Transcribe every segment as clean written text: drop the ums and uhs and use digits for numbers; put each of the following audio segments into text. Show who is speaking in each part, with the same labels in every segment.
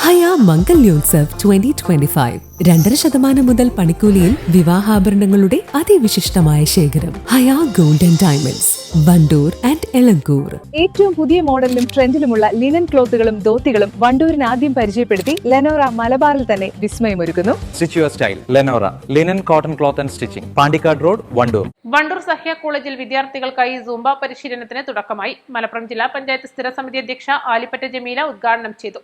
Speaker 1: ഹയ മംഗല്യോത്സവ് 2025 2.5% മുതൽ പണിക്കൂലിയിൽ വിവാഹാഭരണങ്ങളുടെ അതിവിശിഷ്ടമായ ശേഖരം. Haya gold and diamonds, Wandoor and Elankur.
Speaker 2: ഏറ്റവും പുതിയ മോഡലിലും ട്രെൻഡിലുമുള്ള ലിനൻ ക്ലോത്തുകളും ധോത്തികളും വണ്ടൂരിന് ആദ്യം പരിചയപ്പെടുത്തി ലെനോറ മലബാറിൽ തന്നെ വിസ്മയമൊരുക്കുന്നു.
Speaker 3: Stitch your style Lenora linen cotton cloth and stitching, Pandikkad road, Wandoor.
Speaker 4: Wandoor Sahya കോളേജിൽ വിദ്യാർത്ഥികൾക്കായി സൂംബ പരിശീലനത്തിന് തുടക്കമായി. മലപ്പുറം ജില്ലാ പഞ്ചായത്ത് സ്ഥിരസമിതി അധ്യക്ഷ ആലിപ്പറ്റ ജമീല ഉദ്ഘാടനം ചെയ്തു.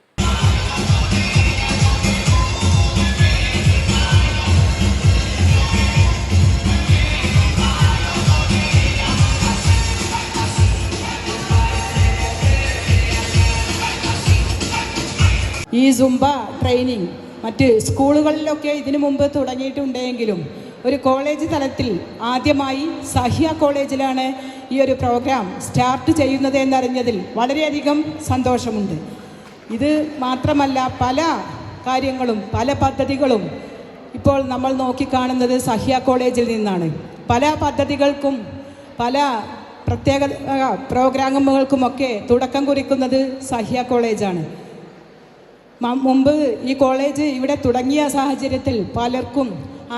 Speaker 5: ഈ സുംബ ട്രെയിനിങ് മറ്റ് സ്കൂളുകളിലൊക്കെ ഇതിനു മുമ്പ് തുടങ്ങിയിട്ടുണ്ടെങ്കിലും ഒരു കോളേജ് തലത്തിൽ ആദ്യമായി സഹ്യ കോളേജിലാണ് ഈ ഒരു പ്രോഗ്രാം സ്റ്റാർട്ട് ചെയ്യുന്നത് എന്നറിഞ്ഞതിൽ വളരെയധികം സന്തോഷമുണ്ട്. ഇത് മാത്രമല്ല, പല കാര്യങ്ങളും പല പദ്ധതികളും ഇപ്പോൾ നമ്മൾ നോക്കിക്കാണുന്നത് സഹ്യ കോളേജിൽ നിന്നാണ്. പല പദ്ധതികൾക്കും പല പ്രത്യേക പ്രോഗ്രാമുകൾക്കുമൊക്കെ തുടക്കം കുറിക്കുന്നത് സഹ്യ കോളേജാണ്. മുമ്പ് ഈ കോളേജ് ഇവിടെ തുടങ്ങിയ സാഹചര്യത്തിൽ പലർക്കും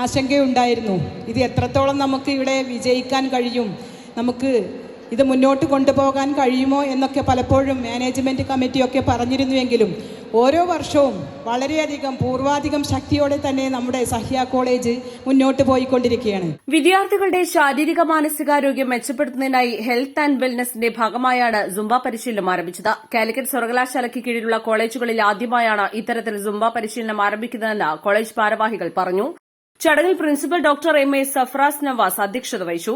Speaker 5: ആശങ്കയുണ്ടായിരുന്നു. ഇത് എത്രത്തോളം നമുക്ക് ഇവിടെ വിജയിക്കാൻ കഴിയും, നമുക്ക് ഇത് മുന്നോട്ട് കൊണ്ടുപോകാൻ കഴിയുമോ എന്നൊക്കെ പലപ്പോഴും മാനേജ്മെൻറ്റ് കമ്മിറ്റിയൊക്കെ പറഞ്ഞിരുന്നുവെങ്കിലും ഓരോ വർഷവും വളരെയധികം പൂർവാധികം ശക്തിയോടെ തന്നെ നമ്മുടെ സഹ്യ കോളേജ് മുന്നോട്ട് പോയിക്കൊണ്ടിരിക്കുകയാണ്.
Speaker 6: വിദ്യാർത്ഥികളുടെ ശാരീരിക മാനസികാരോഗ്യം മെച്ചപ്പെടുത്തുന്നതിനായി ഹെൽത്ത് ആൻഡ് വെൽനസിന്റെ ഭാഗമായാണ് സുംബ പരിശീലനം ആരംഭിച്ചത്. കാലിക്കറ്റ് സർവകലാശാലയ്ക്ക് കീഴിലുള്ള കോളേജുകളിൽ ആദ്യമായാണ് ഇത്തരത്തിൽ സുംബ പരിശീലനം ആരംഭിക്കുന്നതെന്ന് കോളേജ് ഭാരവാഹികൾ പറഞ്ഞു. ചടങ്ങിൽ principal doctor M A Safras Navas അധ്യക്ഷത വഹിച്ചു.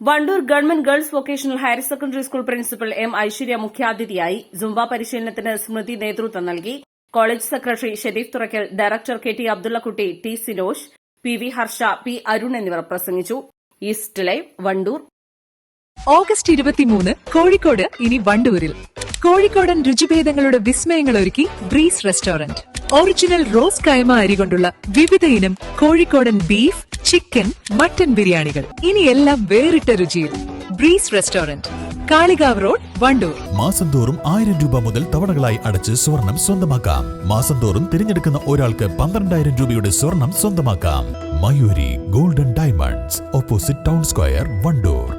Speaker 6: Wandoor government girls vocational higher secondary school principal M Aishwarya മുഖ്യാതിഥിയായി. സുംബ പരിശീലനത്തിന് സ്മൃതി നേതൃത്വം നൽകി. College secretary Sherif Thurakkal, director K T Abdullakutty, T Sinosh, P V Harsha, P Arun എന്നിവർ പ്രസംഗിച്ചു. East Live, Wandoor.
Speaker 7: August 23 Kozhikode ഇനി വണ്ടൂരിൽ. കോഴിക്കോടൻ രുചിഭേദങ്ങളുടെ വിസ്മയങ്ങൾ ഒരുക്കി ബ്രീസ് റെസ്റ്റോറന്റ്. ഒറിജിനൽ റോസ് കൈമ അരി കൊണ്ടുള്ള വിവിധ ഇനം കോഴിക്കോടൻ ബീഫ്, ചിക്കൻ, മട്ടൻ ബിരിയാണികൾ. ഇനി എല്ലാം വേറിട്ട രുചിയിൽ. Breeze restaurant, Kalikavu road, Wandoor.
Speaker 8: മാസം തോറും 1000 രൂപ മുതൽ തവണകളായി അടച്ച് സ്വർണം സ്വന്തമാക്കാം. മാസം തോറും തിരഞ്ഞെടുക്കുന്ന ഒരാൾക്ക് 12,000 രൂപയുടെ സ്വർണം സ്വന്തമാക്കാം. Mayuri golden diamonds, opposite town square, Wandoor.